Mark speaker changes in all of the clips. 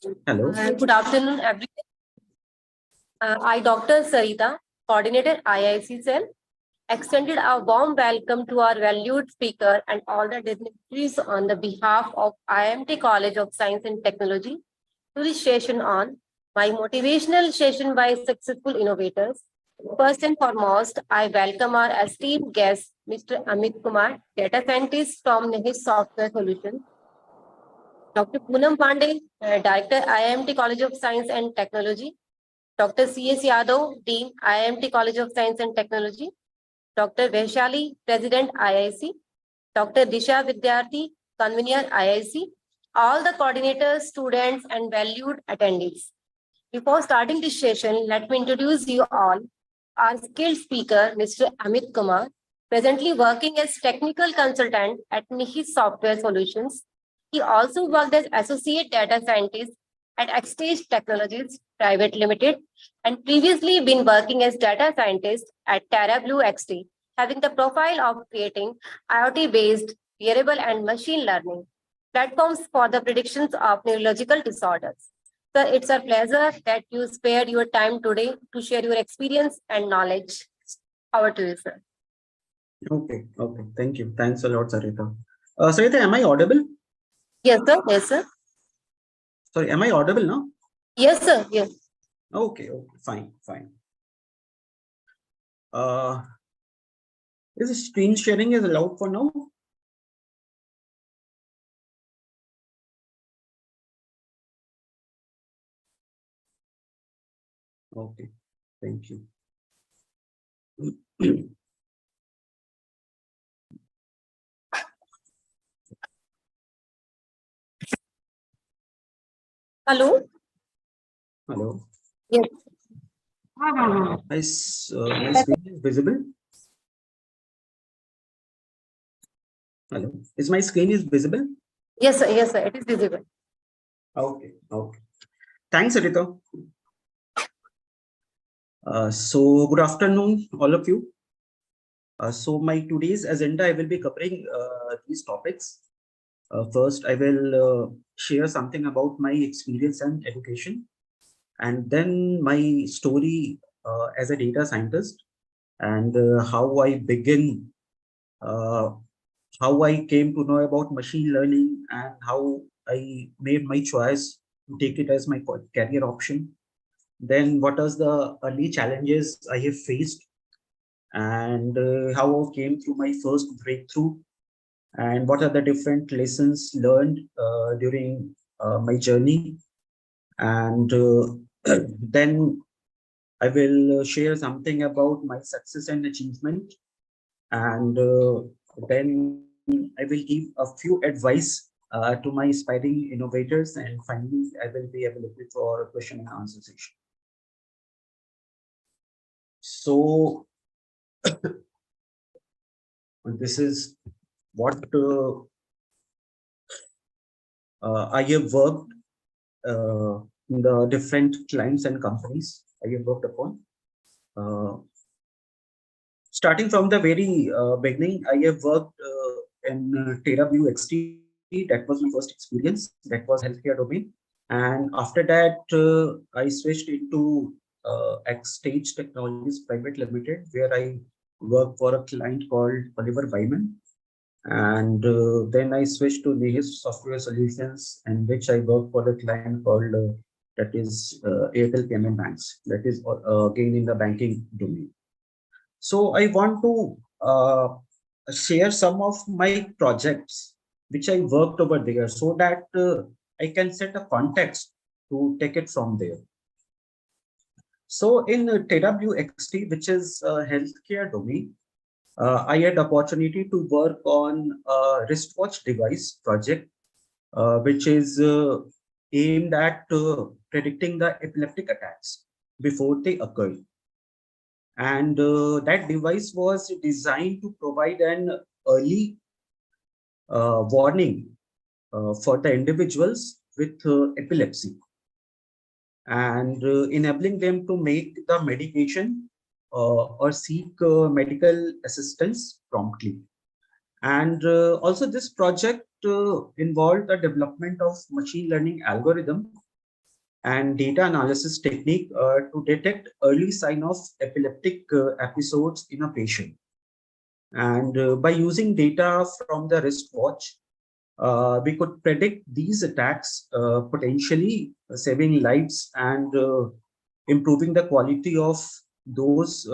Speaker 1: Hello.
Speaker 2: Good afternoon, everyone. I, Dr. Sarita, Coordinator IIC Cell, extended a warm welcome to our valued speaker and all the dignitaries on the behalf of IMT College of Science and Technology to this session on my motivational session by successful innovators. First and foremost, I welcome our esteemed guest, Mr. Amit Kumar, data scientist from Nihis Software Solutions. Dr. Poonam Pandey, Director, IIMT College of Science and Technology. Dr. C.S. Yadav, Dean, IIMT College of Science and Technology. Dr. Vaishali, President, IIC. Dr. Disha Vidyarthi, Convener, IIC. All the coordinators, students, and valued attendees. Before starting this session, let me introduce you all. Our skilled speaker, Mr. Amit Kumar, presently working as technical consultant at Nihis Software Solutions. He also worked as associate data scientist at Xstage Technologies Private Limited and previously been working as data scientist at TerraBlue XT, having the profile of creating IoT-based wearable and machine learning platforms for the predictions of neurological disorders. So it's a pleasure that you spared your time today to share your experience and knowledge. Over to you, sir.
Speaker 1: Okay. Thank you. Thanks a lot, Sarita. Sarita, am I audible?
Speaker 2: Yes, sir. Yes, sir.
Speaker 1: Sorry, am I audible now?
Speaker 2: Yes, sir. Yes.
Speaker 1: Okay. Fine. Is screen sharing is allowed for now? Okay. Thank you.
Speaker 2: Hello.
Speaker 1: Hello.
Speaker 2: Yes.
Speaker 1: My screen is visible. Hello. Is my screen is visible?
Speaker 2: Yes, sir. Yes, sir. It is visible.
Speaker 1: Okay. Thanks, Sarita. So good afternoon, all of you. So my today's agenda, I will be covering these topics. First, I will share something about my experience and education, and then my story as a data scientist, and how I begin, how I came to know about machine learning, and how I made my choice to take it as my career option. Then what are the early challenges I have faced, and how I came through my first breakthrough, and what are the different lessons learned during my journey. And then I will share something about my success and achievement, and then I will give a few advice to my aspiring innovators, and finally I will be available for a question and answer session. So this is what I have worked in the different clients and companies I have worked upon. Starting from the very beginning, I have worked in TerraView XT. That was my first experience. That was healthcare domain. And after that, I switched into Xstage Technologies Private Limited, where I worked for a client called Oliver Wyman. And then I switched to Nihis Software Solutions, in which I work for the client called that is Airtel Payment Banks. That is again in the banking domain. So I want to share some of my projects which I worked over there, so that I can set a context to take it from there. So in TerraView XT, which is a healthcare domain, I had opportunity to work on a wristwatch device project, which is aimed at predicting the epileptic attacks before they occur. And that device was designed to provide an early warning for the individuals with epilepsy, and enabling them to make the medication or seek medical assistance promptly. And also this project involved the development of machine learning algorithm and data analysis technique to detect early sign of epileptic episodes in a patient. And by using data from the wristwatch, we could predict these attacks, potentially saving lives and improving the quality of those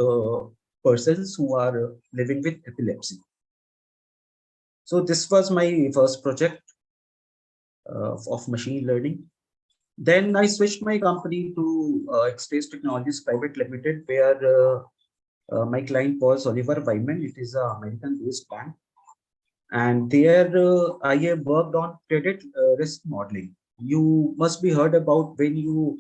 Speaker 1: persons who are living with epilepsy. So this was my first project of machine learning. Then I switched my company to X-Space Technologies Private Limited, where my client was Oliver Wyman. It is an American-based bank. And there I have worked on credit risk modeling. You must be heard about when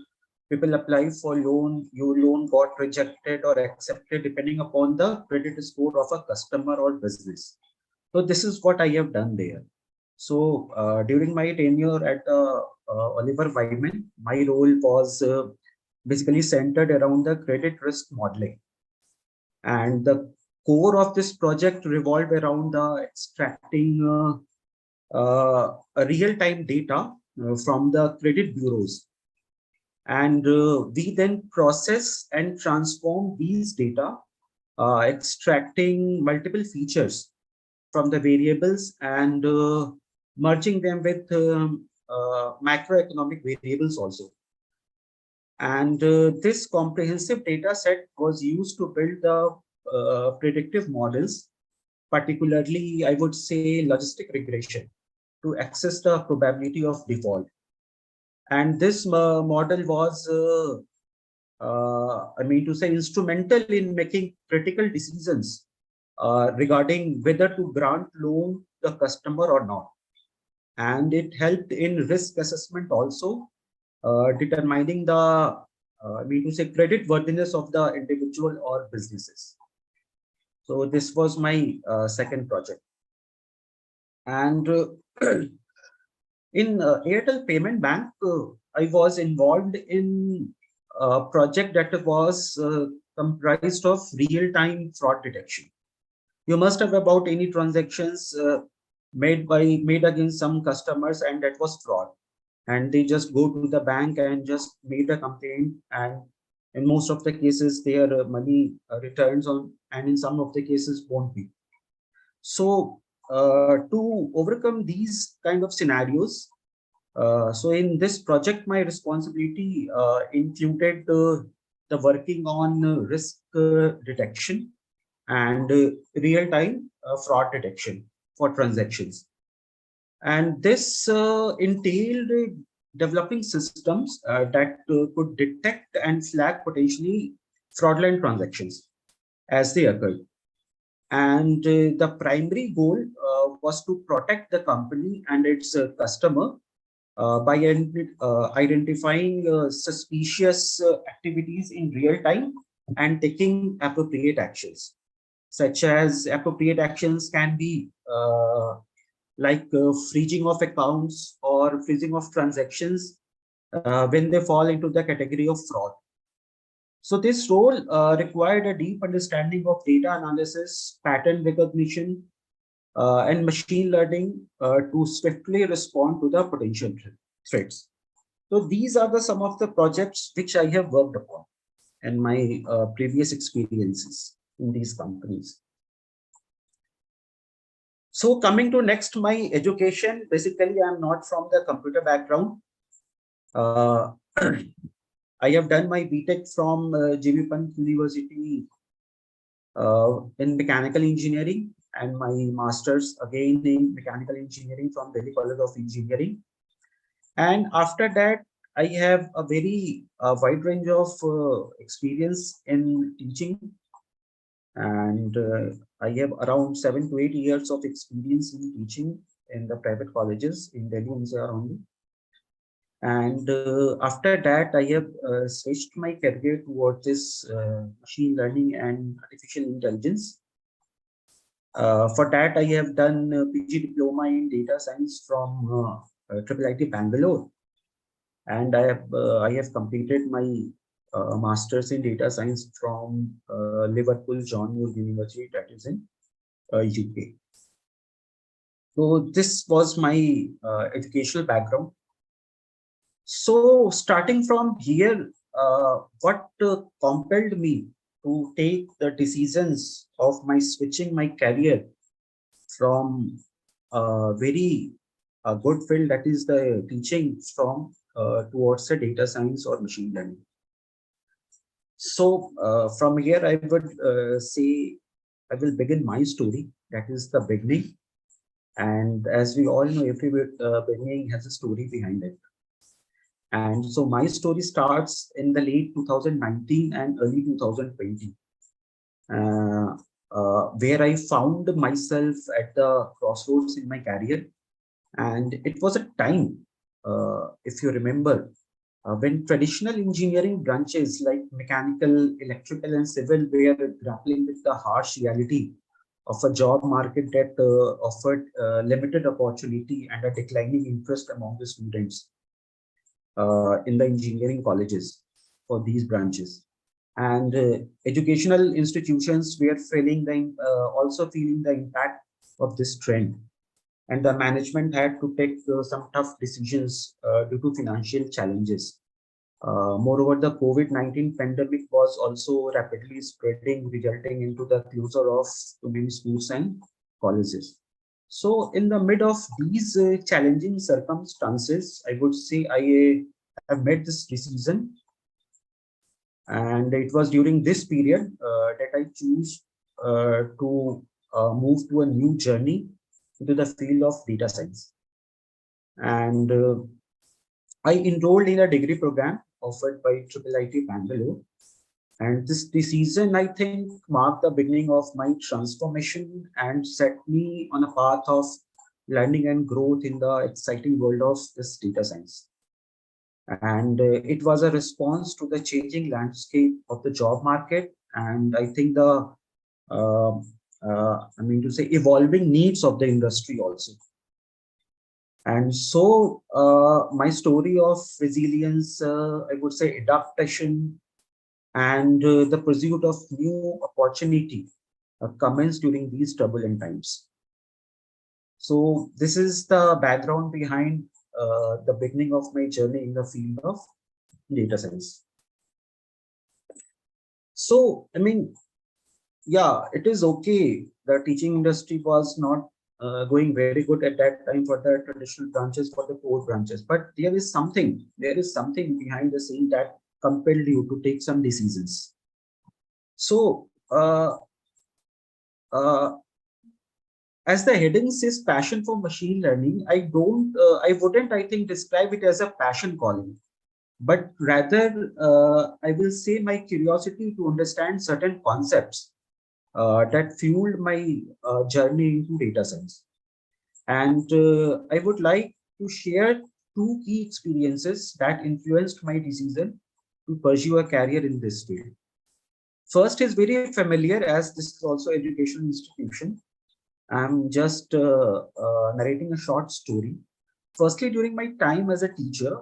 Speaker 1: people apply for loan, your loan got rejected or accepted depending upon the credit score of a customer or business. So this is what I have done there. So during my tenure at Oliver Wyman, my role was basically centered around the credit risk modeling. And the core of this project revolved around extracting real-time data from the credit bureaus. And we then process and transform these data, extracting multiple features from the variables and merging them with macroeconomic variables also. And this comprehensive data set was used to build the predictive models, particularly, I would say, logistic regression, to access the probability of default. And this model was, I mean to say, instrumental in making critical decisions regarding whether to grant loan to the customer or not. And it helped in risk assessment also, determining the, I mean to say, credit worthiness of the individual or businesses. So this was my second project. And in Airtel Payment Bank, I was involved in a project that was comprised of real-time fraud detection. You must have about any transactions made against some customers, and that was fraud. And they just go to the bank and just made a complaint, and in most of the cases their money returns on, and in some of the cases won't be. So to overcome these kind of scenarios, so in this project my responsibility included the working on risk detection and real-time fraud detection for transactions. And this entailed developing systems that could detect and flag potentially fraudulent transactions as they occurred. And the primary goal was to protect the company and its customer by identifying suspicious activities in real time and taking appropriate actions. Such as appropriate actions can be like freezing of accounts or freezing of transactions when they fall into the category of fraud. So this role required a deep understanding of data analysis, pattern recognition, and machine learning to swiftly respond to the potential threats. So these are some of the projects which I have worked upon in my previous experiences in these companies. So coming to next, my education, basically I'm not from the computer background. I have done my BTech from JV Pant University in mechanical engineering, and my master's again in mechanical engineering from Delhi College of Engineering. And after that, I have a very wide range of experience in teaching, and I have around 7 to 8 years of experience in teaching in the private colleges in Delhi NCR only. And after that, I have switched my career towards this machine learning and artificial intelligence. For that, I have done PG diploma in data science from IIIT Bangalore, and I have completed my master's in data science from Liverpool John Moore University, that is in UK. So this was my educational background. So starting from here, what compelled me to take the decisions of my switching my career from a very good field, that is the teaching, from towards the data science or machine learning. So from here, I would say I will begin my story. That is the beginning. And as we all know, every beginning has a story behind it. And so my story starts in the late 2019 and early 2020, uh, where I found myself at the crossroads in my career. And it was a time, if you remember, when traditional engineering branches like mechanical, electrical, and civil were grappling with the harsh reality of a job market that offered limited opportunity and a declining interest among the students in the engineering colleges for these branches. And educational institutions were feeling also feeling the impact of this trend. And the management had to take some tough decisions due to financial challenges. Moreover, the COVID-19 pandemic was also rapidly spreading, resulting into the closure of too many schools and colleges. So, in the mid of these challenging circumstances, I would say I have made this decision, and it was during this period that I choose to move to a new journey into the field of data science. And I enrolled in a degree program offered by IIIT Bangalore. And this decision, I think, marked the beginning of my transformation and set me on a path of learning and growth in the exciting world of this data science. And it was a response to the changing landscape of the job market. And I think uh, I mean to say, evolving needs of the industry also. And so my story of resilience, I would say adaptation, and the pursuit of new opportunity commenced during these turbulent times. So this is the background behind the beginning of my journey in the field of data science. So, I mean, yeah, it is okay. The teaching industry was not going very good at that time for the traditional branches, for the core branches. But there is something behind the scene that compelled you to take some decisions. So, uh, as the heading says, passion for machine learning, I wouldn't, I think, describe it as a passion calling, but rather, I will say my curiosity to understand certain concepts that fueled my journey into data science. And I would like to share two key experiences that influenced my decision to pursue a career in this field. First is very familiar, as this is also educational institution. I'm just narrating a short story. Firstly, during my time as a teacher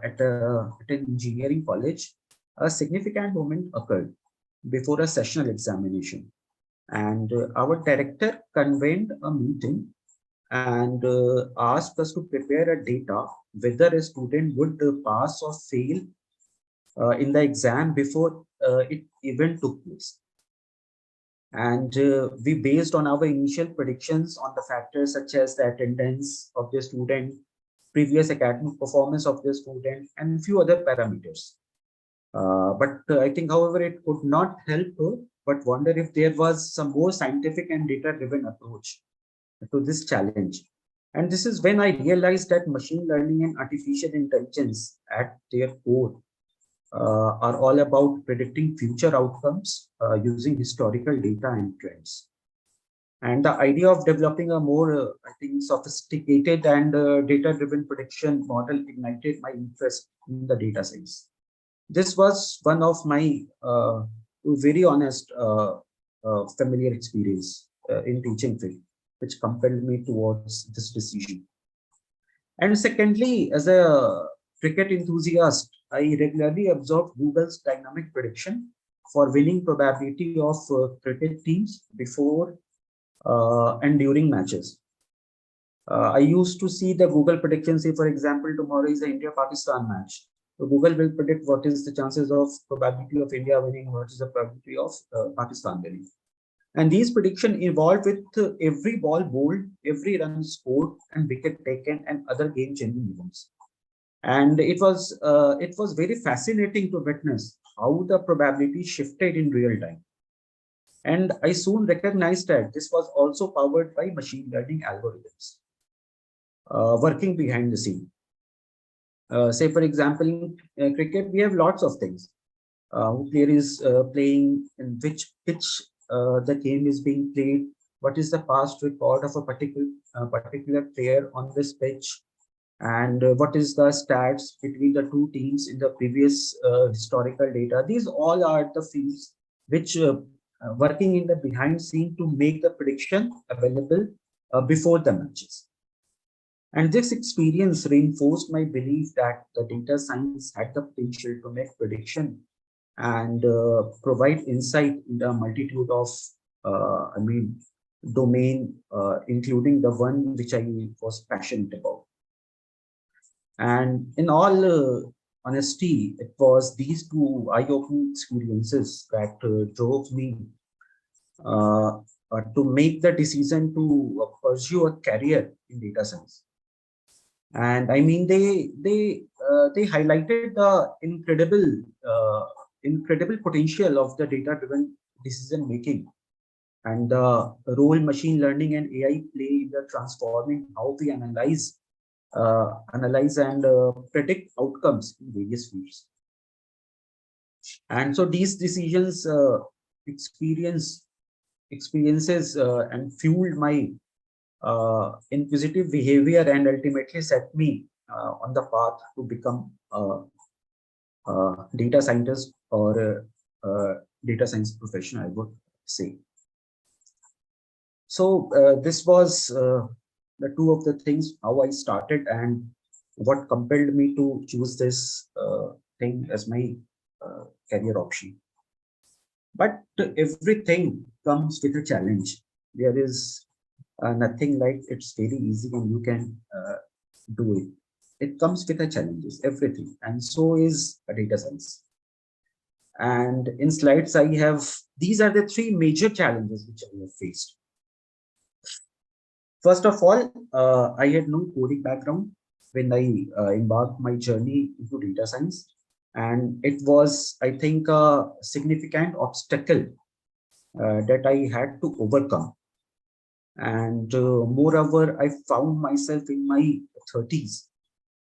Speaker 1: at an engineering college, a significant moment occurred before a sessional examination. And our director convened a meeting and asked us to prepare a data whether a student would pass or fail in the exam before it even took place. And we based on our initial predictions on the factors such as the attendance of the student, previous academic performance of the student, and few other parameters. But I think, however, it could not help but wonder if there was some more scientific and data-driven approach to this challenge. And this is when I realized that machine learning and artificial intelligence at their core are all about predicting future outcomes using historical data and trends. And the idea of developing a more, I think, sophisticated and data-driven prediction model ignited my interest in the data science. This was one of my, very honest, familiar experience in teaching field, which compelled me towards this decision. And secondly, as a cricket enthusiast, I regularly observe Google's dynamic prediction for winning probability of cricket teams before and during matches. I used to see the Google prediction. Say, for example, tomorrow is the India-Pakistan match. So Google will predict what is the chances of probability of India winning, what is the probability of Pakistan winning. And these prediction evolved with every ball bowled, every run scored, and wicket taken, and other game-changing events. And it was very fascinating to witness how the probability shifted in real time. And I soon recognized that this was also powered by machine learning algorithms working behind the scene. Say, for example, in cricket, we have lots of things. Who player is playing, in which pitch the game is being played, what is the past record of a particular player on this pitch, and what is the stats between the two teams in the previous historical data. These all are the fields which working in the behind scene to make the prediction available before the matches. And this experience reinforced my belief that the data science had the potential to make prediction and provide insight in the multitude of, domain, including the one which I was passionate about. And in all honesty, it was these two eye-opening experiences that drove me to make the decision to pursue a career in data science. And I mean, they highlighted the incredible potential of the data-driven decision making and the role machine learning and AI play in the transforming how we analyze and predict outcomes in various fields. And so these decisions experiences and fueled my inquisitive behavior and ultimately set me on the path to become a data scientist or a data science professional, I would say. So this was the two of the things how I started and what compelled me to choose this thing as my career option. But everything comes with a challenge. There is nothing like it's very easy and you can do it. It comes with a challenges, everything, and so is a data science. And in slides, I have these are the three major challenges which I have faced. First of all, I had no coding background when I embarked my journey into data science, and it was, I think, a significant obstacle that I had to overcome. And moreover, I found myself in my 30s,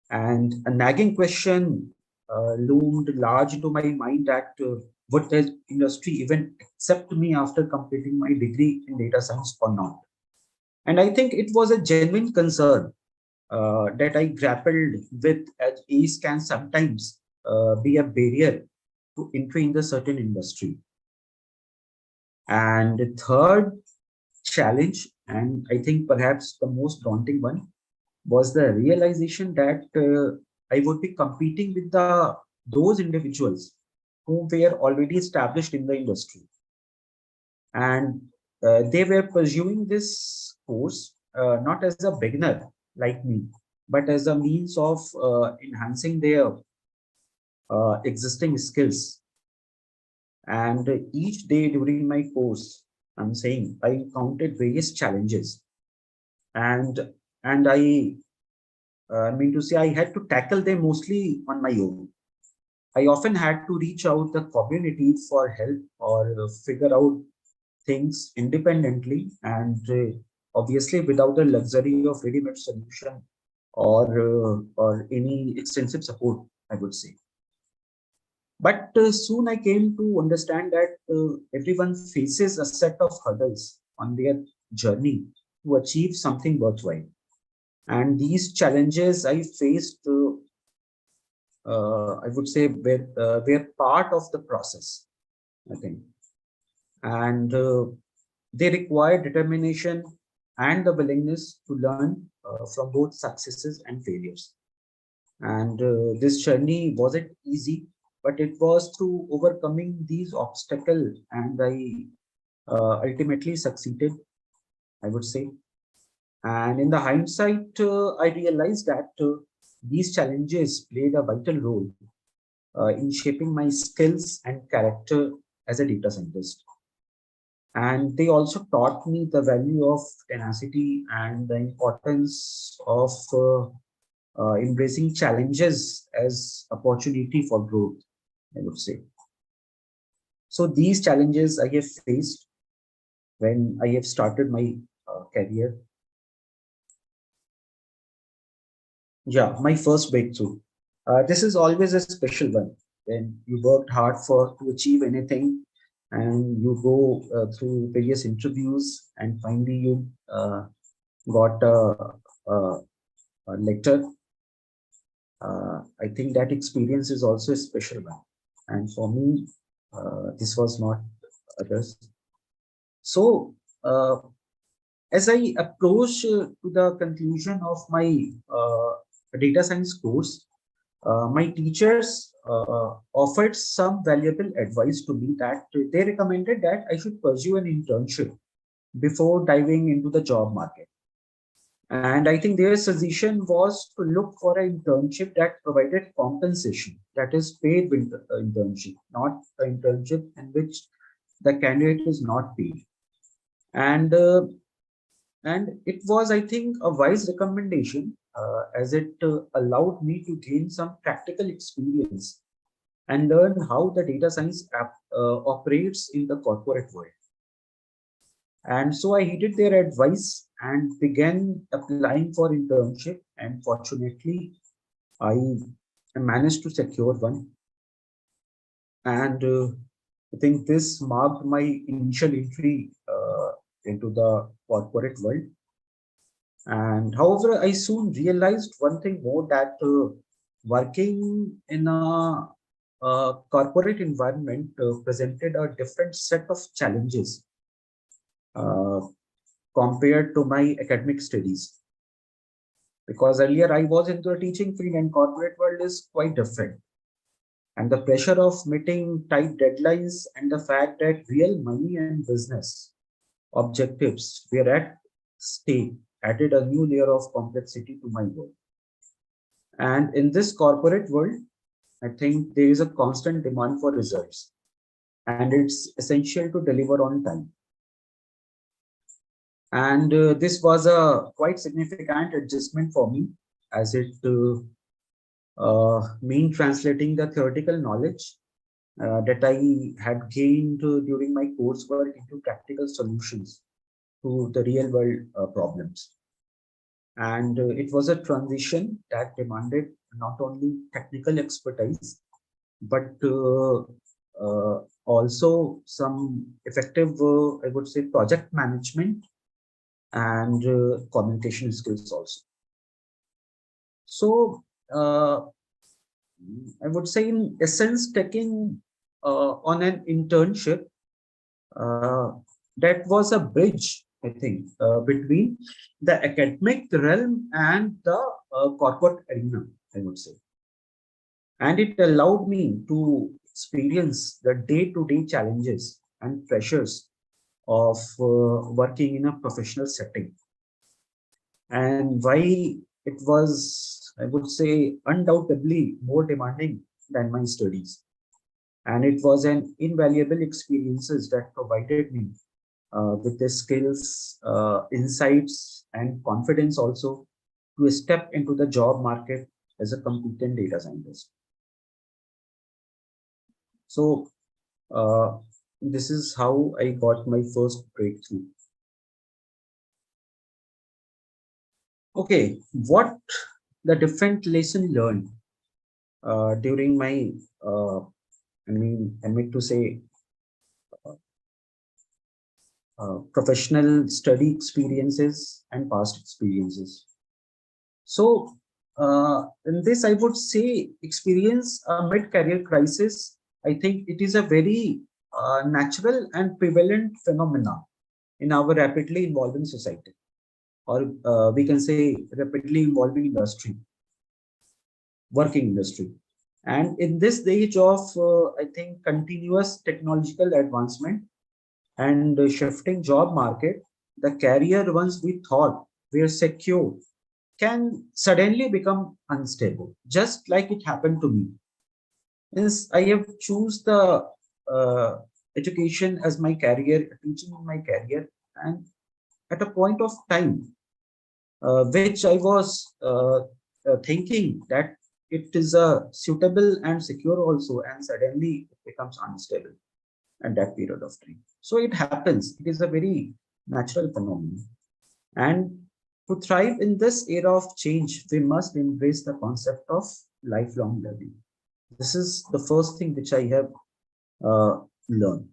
Speaker 1: and a nagging question loomed large into my mind that would the industry even accept me after completing my degree in data science or not? And I think it was a genuine concern that I grappled with, as age can sometimes be a barrier to entry in the certain industry. And the third challenge, and I think perhaps the most daunting one, was the realization that I would be competing with those individuals who were already established in the industry. And they were pursuing this course not as a beginner like me, but as a means of enhancing their existing skills. And each day during my course, I'm saying I encountered various challenges, and I mean to say I had to tackle them mostly on my own. I often had to reach out the community for help or figure out things independently, and obviously without the luxury of ready-made solution or any extensive support, I would say. But soon I came to understand that everyone faces a set of hurdles on their journey to achieve something worthwhile. And these challenges I faced, I would say, were part of the process, I think. And they require determination and the willingness to learn from both successes and failures. And this journey wasn't easy, but it was through overcoming these obstacles, and I ultimately succeeded, I would say. And in the hindsight, I realized that these challenges played a vital role in shaping my skills and character as a data scientist. And they also taught me the value of tenacity and the importance of embracing challenges as opportunity for growth, I would say. So these challenges I have faced when I have started my career. Yeah, my first breakthrough. This is always a special one when you worked hard for to achieve anything, and you go through various interviews, and finally you got a, a letter. I think that experience is also a special one, and for me, this was not others. So, as I approach to the conclusion of my data science course, my teachers offered some valuable advice to me that they recommended that I should pursue an internship before diving into the job market. And I think their suggestion was to look for an internship that provided compensation, that is paid internship, not an internship in which the candidate is not paid. And it was, I think, a wise recommendation as it allowed me to gain some practical experience and learn how the data science app operates in the corporate world. And so I heeded their advice and began applying for internship. And fortunately, I managed to secure one. And I think this marked my initial entry into the corporate world. And however, I soon realized one thing more, that working in a corporate environment presented a different set of challenges uh, compared to my academic studies. Because earlier I was into a teaching field and corporate world is quite different. And the pressure of meeting tight deadlines and the fact that real money and business objectives were at stake added a new layer of complexity to my work. And in this corporate world, I think there is a constant demand for results, and it's essential to deliver on time. And this was a quite significant adjustment for me, as it mean translating the theoretical knowledge that I had gained during my coursework into practical solutions to the real world problems. And it was a transition that demanded not only technical expertise, but also some effective, I would say, project management and communication skills also. So I would say, in essence, taking on an internship, uh, that was a bridge, I think, between the academic realm and the corporate arena, I would say. And it allowed me to experience the day-to-day challenges and pressures of working in a professional setting. And why it was, I would say, undoubtedly more demanding than my studies. And it was an invaluable experiences that provided me with the skills, insights, and confidence also to step into the job market as a competent data scientist. So this is how I got my first breakthrough. Okay, what the different lesson learned during my, I mean to say, professional study experiences and past experiences. So in this, I would say experience a mid-career crisis. I think it is a very natural and prevalent phenomena in our rapidly evolving society, or we can say rapidly evolving industry, working industry. And in this age of, I think, continuous technological advancement and shifting job market, the career once we thought were secure can suddenly become unstable, just like it happened to me. Is I have choose the uh, education as my career, teaching in my career, and at a point of time, which I was thinking that it is suitable and secure also, and suddenly it becomes unstable at that period of time. So it happens. It is a very natural phenomenon. And to thrive in this era of change, we must embrace the concept of lifelong learning. This is the first thing which I have learned.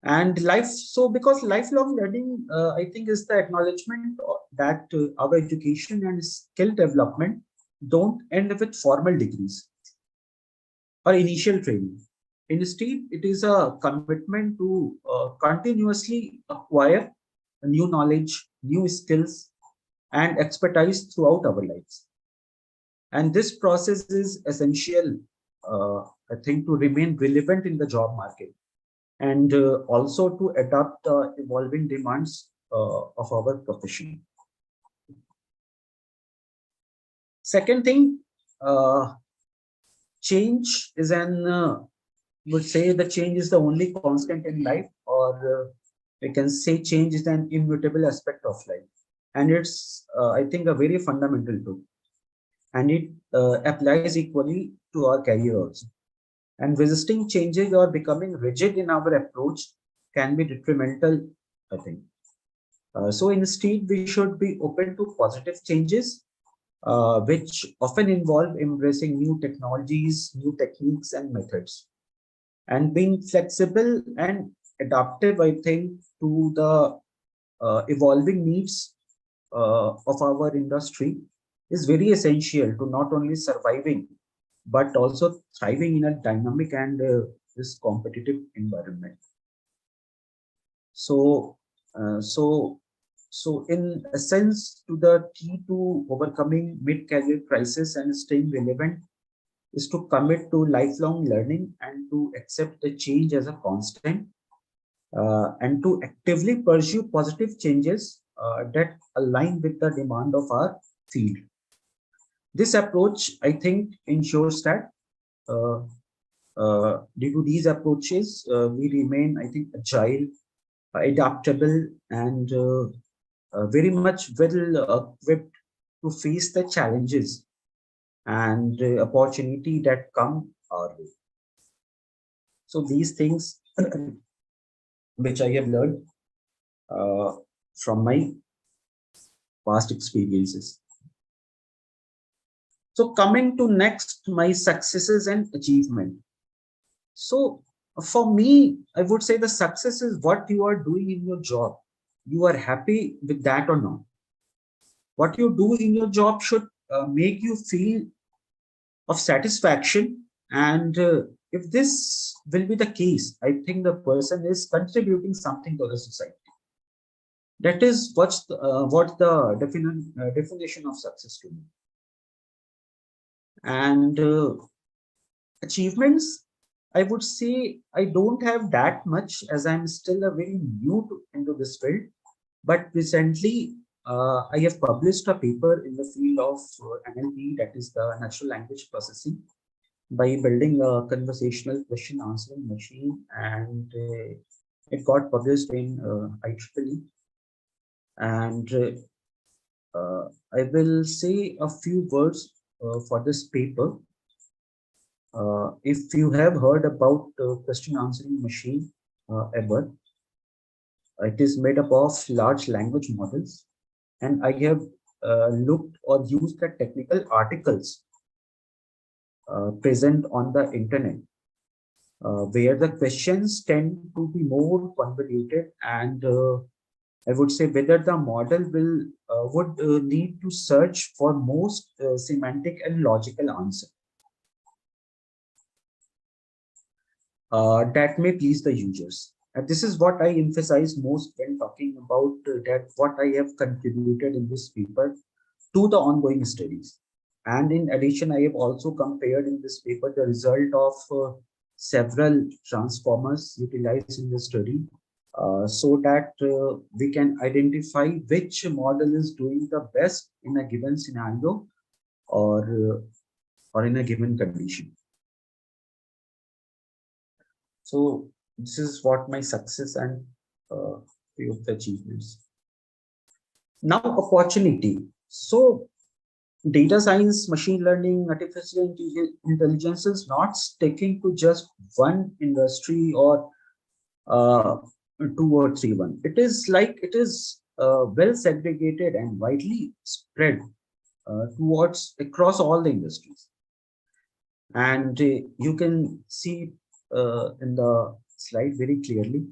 Speaker 1: And life, so because lifelong learning, I think, is the acknowledgement that our education and skill development don't end with formal degrees or initial training. Instead, it is a commitment to continuously acquire new knowledge, new skills, and expertise throughout our lives. And this process is essential, I think, to remain relevant in the job market and also to adapt the evolving demands of our profession. Second thing, uh, change is an would say the change is the only constant in life, or we can say change is an immutable aspect of life, and it's I think a very fundamental truth, and it applies equally to our career also. And resisting changes or becoming rigid in our approach can be detrimental, I think. So instead, we should be open to positive changes, which often involve embracing new technologies, new techniques, and methods, and being flexible and adaptive, I think, to the evolving needs of our industry is very essential to not only surviving but also thriving in a dynamic and this competitive environment. So, so, so in essence, to the key to overcoming mid-career crisis and staying relevant is to commit to lifelong learning and to accept the change as a constant, and to actively pursue positive changes that align with the demand of our field. This approach, I think, ensures that uh, due to these approaches, we remain, I think, agile, adaptable, and very much well equipped to face the challenges and opportunity that come our way. So these things which I have learned uh, from my past experiences. So coming to next, my successes and achievement. So for me, I would say the success is what you are doing in your job. You are happy with that or not? What you do in your job should make you feel of satisfaction. And if this will be the case, I think the person is contributing something to the society. That is what the definition of success to me. And achievements, I would say I don't have that much as I'm still a very new into this field. But recently, I have published a paper in the field of NLP, that is the natural language processing, by building a conversational question answering machine, and it got published in IEEE. And I will say a few words for this paper. If you have heard about question answering machine ever, it is made up of large language models, and I have looked or used the technical articles present on the internet, where the questions tend to be more convoluted, and I would say whether the model will would need to search for most semantic and logical answer that may please the users. And this is what I emphasize most when talking about that what I have contributed in this paper to the ongoing studies. And in addition, I have also compared in this paper the result of several transformers utilized in the study so that we can identify which model is doing the best in a given scenario or or in a given condition. So this is what my success and few of the achievements. Now opportunity. So data science, machine learning, artificial intelligence is not sticking to just one industry or uh, two or three one. It is like it is well segregated and widely spread towards across all the industries. And you can see in the slide very clearly.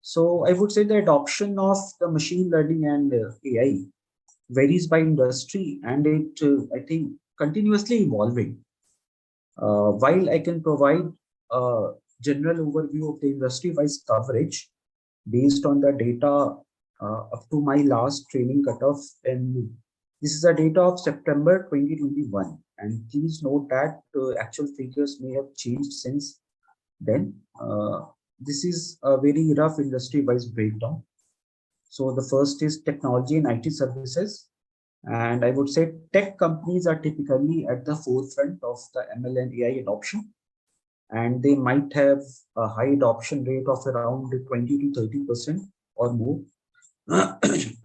Speaker 1: So I would say the adoption of the machine learning and AI varies by industry, and it I think continuously evolving. While I can provide a general overview of the industry-wise coverage based on the data up to my last training cutoff, and this is the data of September 2021. And please note that actual figures may have changed since then. This is a very rough industry-wise breakdown. So the first is technology and IT services. And I would say tech companies are typically at the forefront of the ML and AI adoption, and they might have a high adoption rate of around 20 to 30% or more.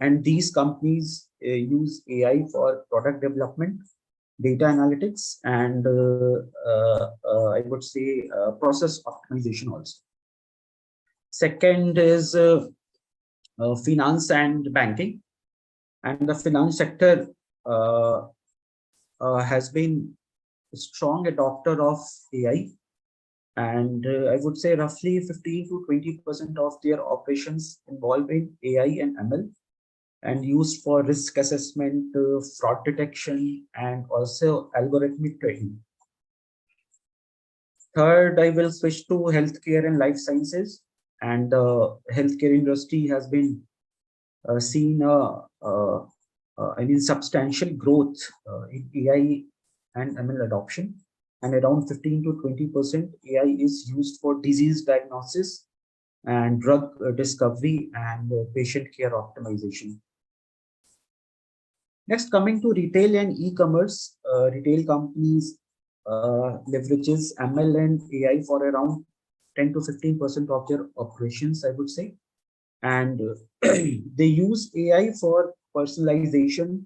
Speaker 1: And these companies use AI for product development, data analytics, and I would say process optimization also. Second is finance and banking. And the finance sector uh, has been a strong adopter of AI, and I would say roughly 15 to 20% of their operations involving AI and ML, and used for risk assessment, fraud detection, and also algorithmic trading. Third, I will switch to healthcare and life sciences, and the healthcare industry has been seen I mean, substantial growth in AI and ML adoption, and around 15 to 20% AI is used for disease diagnosis and drug discovery and patient care optimization. Next, coming to retail and e-commerce, retail companies leverages ML and AI for around 10 to 15% of their operations, I would say, and they use AI for personalization,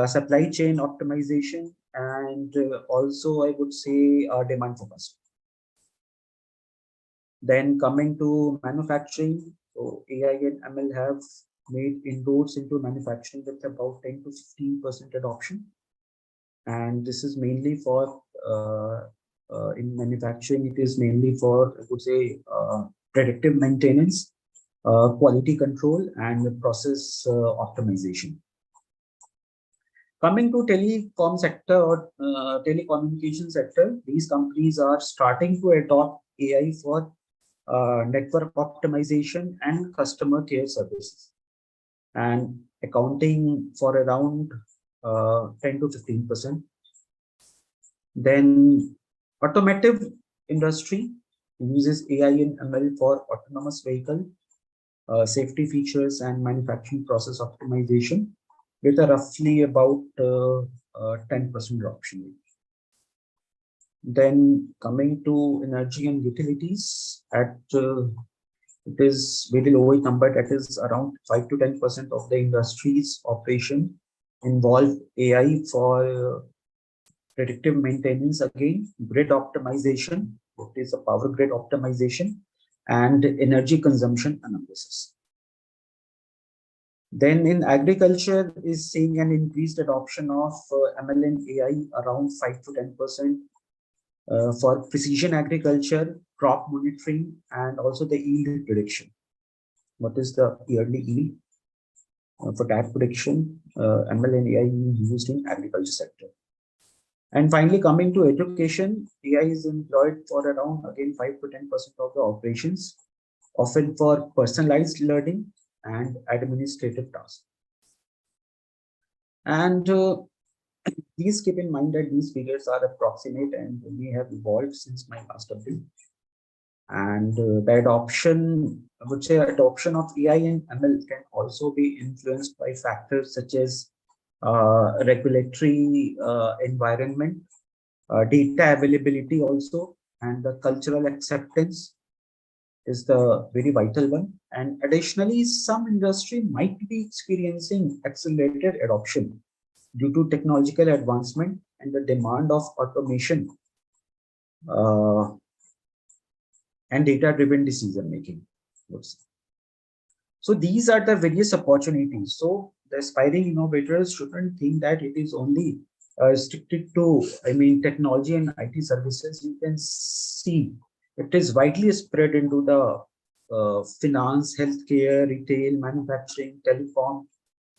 Speaker 1: supply chain optimization, and also I would say demand forecast. Then coming to manufacturing, so AI and ML have made inroads into manufacturing with about 10 to 15% adoption, and this is mainly for in manufacturing. It is mainly for, I would say, predictive maintenance, quality control, and process optimization. Coming to telecom sector or telecommunication sector, these companies are starting to adopt AI for network optimization and customer care services, and accounting for around 10 to 15%. Then automotive industry uses AI and ML for autonomous vehicle safety features and manufacturing process optimization with a roughly about 10% adoption rate. Then coming to energy and utilities, at it is very low number, that is around 5 to 10% of the industry's operation involve AI for predictive maintenance, again grid optimization, it is a power grid optimization, and energy consumption analysis. Then in agriculture is seeing an increased adoption of ML and AI around 5 to 10% for precision agriculture, crop monitoring, and also the yield prediction. What is the yearly yield? For that prediction, ML and AI is used in agriculture sector. And finally, coming to education, AI is employed for around again 5 to 10% of the operations, often for personalized learning and administrative tasks. And please keep in mind that these figures are approximate and may have evolved since my last update. And the adoption, I would say, adoption of AI and ML can also be influenced by factors such as regulatory environment, data availability also, and the cultural acceptance is the very vital one. And additionally, some industry might be experiencing accelerated adoption due to technological advancement and the demand of automation uh, and data-driven decision making. So these are the various opportunities. So the aspiring innovators shouldn't think that it is only restricted to, I mean, technology and IT services. You can see it is widely spread into the finance, healthcare, retail, manufacturing, telecom,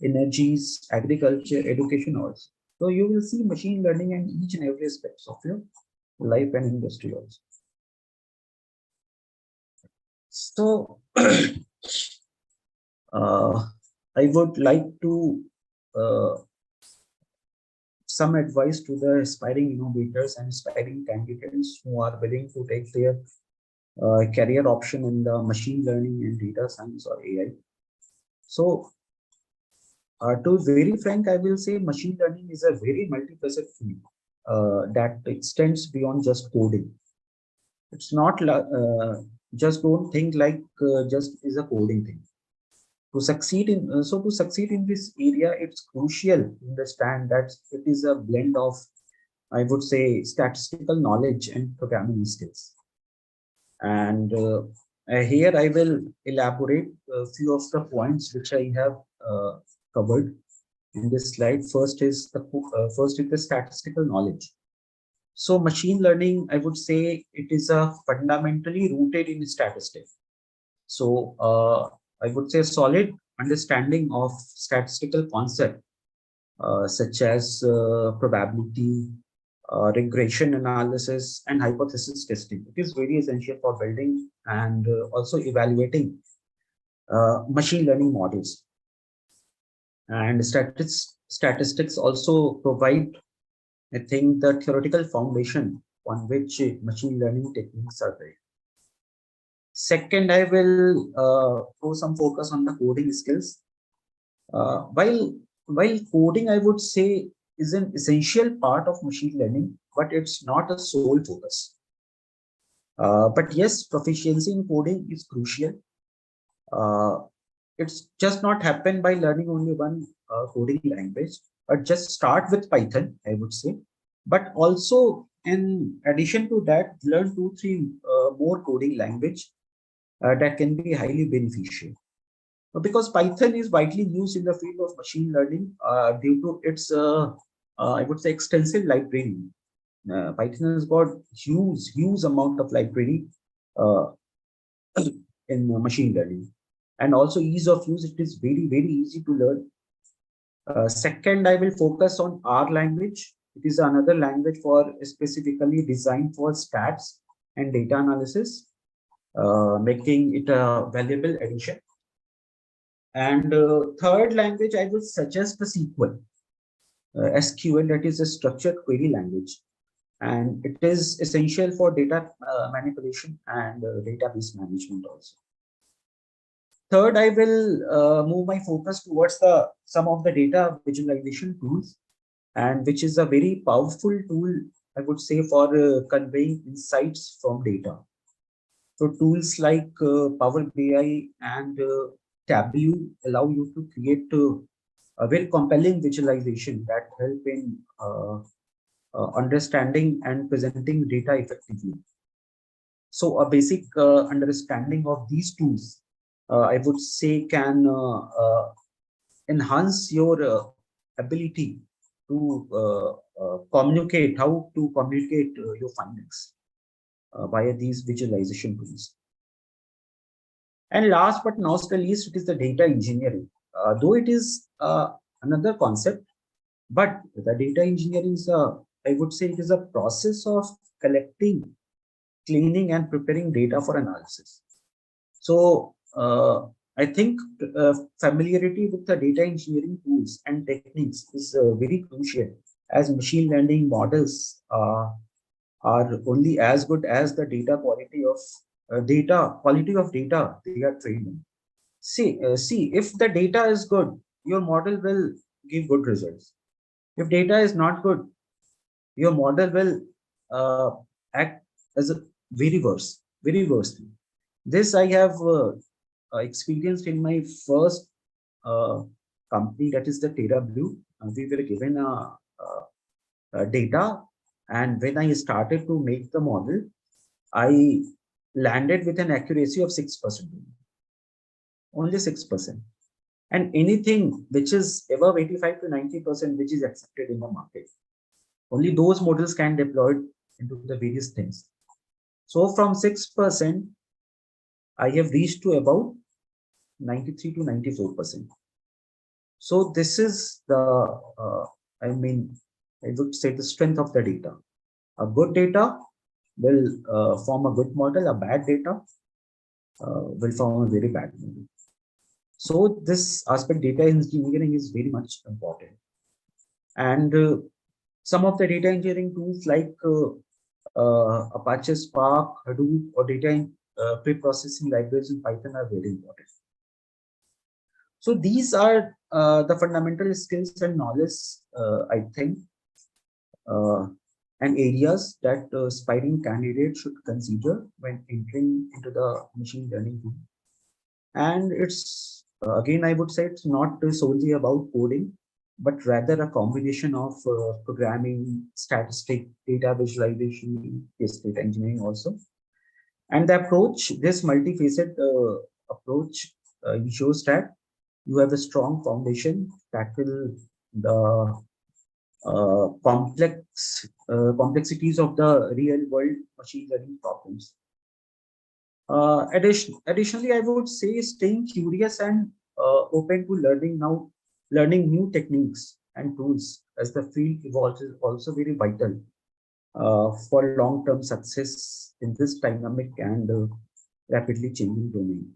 Speaker 1: energies, agriculture, education also. So you will see machine learning in each and every aspects of your life and industry also. So I would like to uh, some advice to the aspiring innovators and aspiring candidates who are willing to take their career option in the machine learning and data science or AI. So, to be very frank, I will say machine learning is a very multifaceted field that extends beyond just coding. It's not just don't think like just is a coding thing. To succeed in to succeed in this area, it's crucial to understand that it is a blend of, I would say, statistical knowledge and programming skills. And here I will elaborate a few of the points which I have covered in this slide. First is the statistical knowledge. So machine learning, I would say, it is a fundamentally rooted in statistics. So I would say solid understanding of statistical concept such as probability, regression analysis, and hypothesis testing. It is very essential for building and also evaluating machine learning models. And statistics also provide, I think, the theoretical foundation on which machine learning techniques are built. Second, I will throw some focus on the coding skills. While coding, I would say, is an essential part of machine learning, but it's not a sole focus. But yes, proficiency in coding is crucial. It's just not happen by learning only one coding language, but just start with Python, I would say. But also, in addition to that, learn 2, 3 more coding language that can be highly beneficial. Because Python is widely used in the field of machine learning due to its, I would say, extensive library. Python has got huge amount of library uh, in machine learning, and also ease of use. It is very easy to learn. Second, I will focus on R language. It is another language for specifically designed for stats and data analysis, making it a valuable addition. And third language, I would suggest the SQL, that is a structured query language. And it is essential for data manipulation and database management also. Third, I will move my focus towards some of the data visualization tools, and which is a very powerful tool, I would say, for conveying insights from data. So tools like Power BI and Tableau allow you to create a very compelling visualization that help in understanding and presenting data effectively. So a basic understanding of these tools, I would say, can enhance your ability to how to communicate your findings via these visualization tools. And last but not the least, it is the data engineering. Though it is another concept, but the data engineering is I would say, it is a process of collecting, cleaning, and preparing data for analysis. So I think familiarity with the data engineering tools and techniques is very crucial, as machine learning models are only as good as the data quality of data, quality of data they are trained in. See, if the data is good, your model will give good results. If data is not good, your model will uh, act as a very worse thing. This I have experienced in my first uh, company, that is the TerraBlue. We were given data, and when I started to make the model, I landed with an accuracy of 6%, only 6%. And anything which is above 85 to 90%, which is accepted in the market, only those models can deploy it into the various things. So from 6%, I have reached to about 93 to 94%. So this is the, I mean, I would say the strength of the data. A good data will form a good model. A bad data will form a very bad model. So this aspect, data engineering, is very much important. And some of the data engineering tools like Apache Spark, Hadoop, or data pre-processing libraries in Python are very important. So these are the fundamental skills and knowledge, I think, uh, and areas that aspiring candidates should consider when entering into the machine learning field. And it's again, I would say it's not solely about coding, but rather a combination of programming, statistic, data visualization, yes, data engineering also. And the approach, this multifaceted approach, ensures that you have a strong foundation that will the complexities of the real world machine learning problems. Additionally, I would say staying curious and open to learning new techniques and tools as the field evolves is also very vital for long-term success in this dynamic and rapidly changing domain.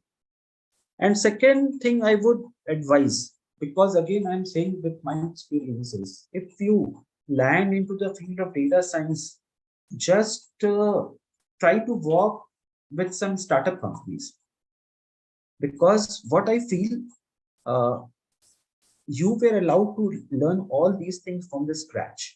Speaker 1: And second thing I would advise, because again I'm saying with my experiences, if you land into the field of data science, just try to work with some startup companies, because what I feel, uh, you were allowed to learn all these things from the scratch.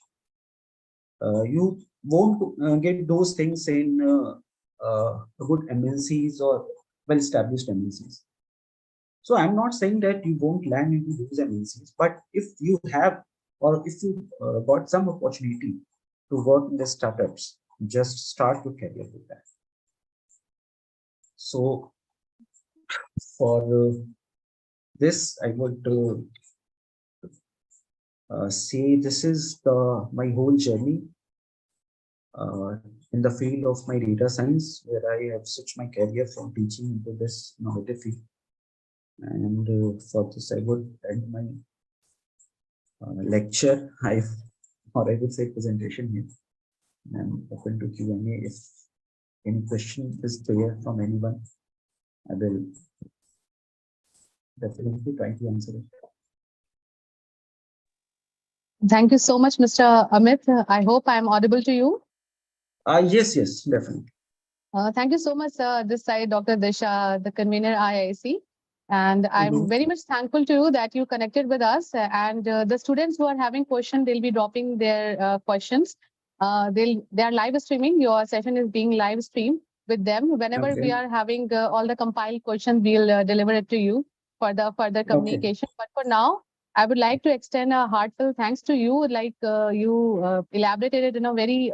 Speaker 1: You won't get those things in good MNCs or well-established MNCs. So I'm not saying that you won't land into those MNCs, but if you have, or if you got some opportunity to work in the startups, just start your career with that. So for this, I would say this is my whole journey uh, in the field of my data science, where I have switched my career from teaching into this innovative field. And for this, I would end my lecture, or I would say presentation here. I'm open to Q&A. If any question is there from anyone, I will definitely try to answer it.
Speaker 3: Thank you so much, Mr. Amit. I hope I'm audible to you.
Speaker 1: Yes, definitely.
Speaker 3: Thank you so much, this side, Dr. Disha, the convener IIC. And I'm very much thankful to you that you connected with us. And the students who are having questions, they'll be dropping their questions. They are live streaming. Your session is being live streamed with them. Whenever we are having all the compiled questions, we'll deliver it to you for the further communication. But for now, I would like to extend a heartfelt thanks to you. Like you elaborated it in a very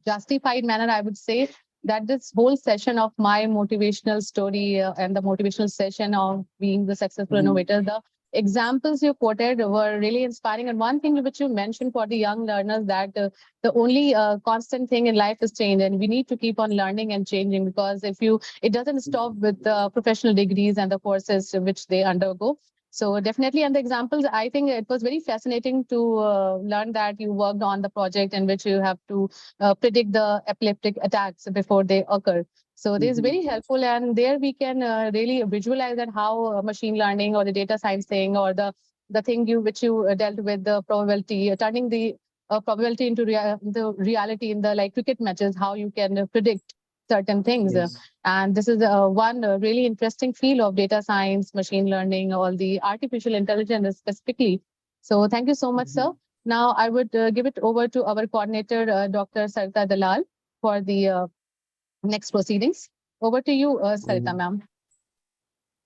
Speaker 3: justified manner, I would say that this whole session of my motivational story and the motivational session of being the successful innovator, the examples you quoted were really inspiring. And one thing which you mentioned for the young learners, that the only constant thing in life is change, and we need to keep on learning and changing, because it doesn't stop with the professional degrees and the courses which they undergo. So definitely, and the examples, I think it was very fascinating to learn that you worked on the project in which you have to predict the epileptic attacks before they occur. So this is very helpful, and there we can really visualize that how machine learning or the data science thing, or the thing which you dealt with, the probability, turning the probability into the reality in the like cricket matches, how you can predict certain things.
Speaker 1: Yes.
Speaker 3: And this is one really interesting field of data science, machine learning, all the artificial intelligence specifically. So thank you so much, sir. Now I would give it over to our coordinator, Dr. Sarita Dalal, for the next proceedings. Over to you, Sarita ma'am.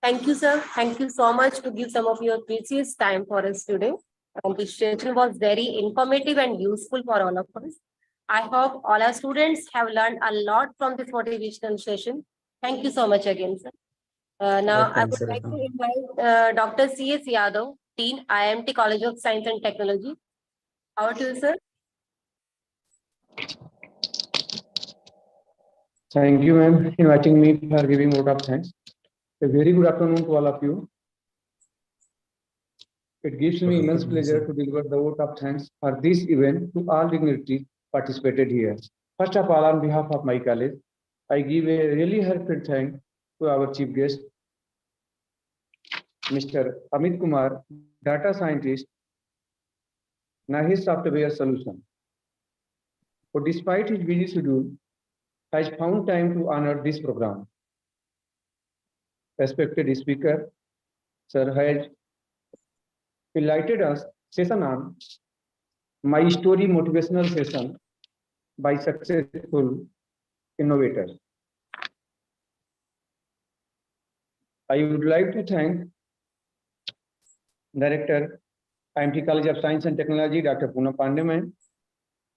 Speaker 2: Thank you, sir. Thank you so much to give some of your precious time for us today. And this session was very informative and useful for all of us. I hope all our students have learned a lot from this motivational session. Thank you so much again, sir. Now, I
Speaker 1: Thanks,
Speaker 2: would like
Speaker 1: Sarita.
Speaker 2: to invite Dr. C.S. Yadav, Dean, IMT College of Science and Technology. Over to you, sir.
Speaker 4: Thank you, ma'am, inviting me for giving vote of thanks. A very good afternoon to all of you. It gives me immense pleasure to deliver the vote of thanks for this event to all dignitaries participated here. First of all, on behalf of my college, I give a really heartfelt thanks to our chief guest, Mr. Amit Kumar, data scientist, Nahi Software Solution, who despite his busy schedule, has found time to honor this program. Respected speaker, sir, has enlightened us session on my story motivational session by successful innovators. I would like to thank Director, IMT College of Science and Technology, Dr. Poonam Pandey,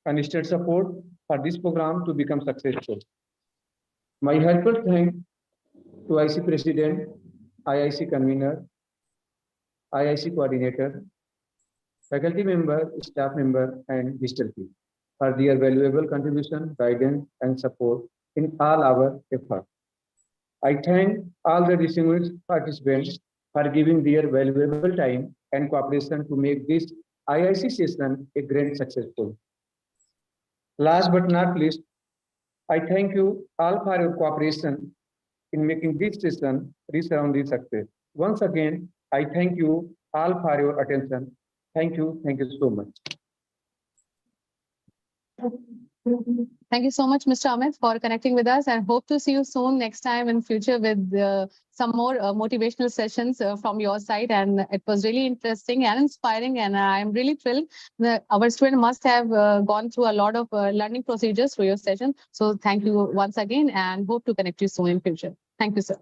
Speaker 4: and state support for this program to become successful. My heartfelt thanks to IC President, IIC Convener, IIC Coordinator, faculty member, staff member, and digital team for their valuable contribution, guidance, and support in all our efforts. I thank all the distinguished participants for giving their valuable time and cooperation to make this IIC session a grand successful. Last but not least, I thank you all for your cooperation in making this session resounding success. Once again, I thank you all for your attention. Thank you so much.
Speaker 3: Thank you so much, Mr. Amit, for connecting with us, and hope to see you soon next time in future with some more motivational sessions from your side. And it was really interesting and inspiring, and I'm really thrilled that our student must have gone through a lot of learning procedures through your session. So thank you once again, and hope to connect you soon in future. Thank you, sir.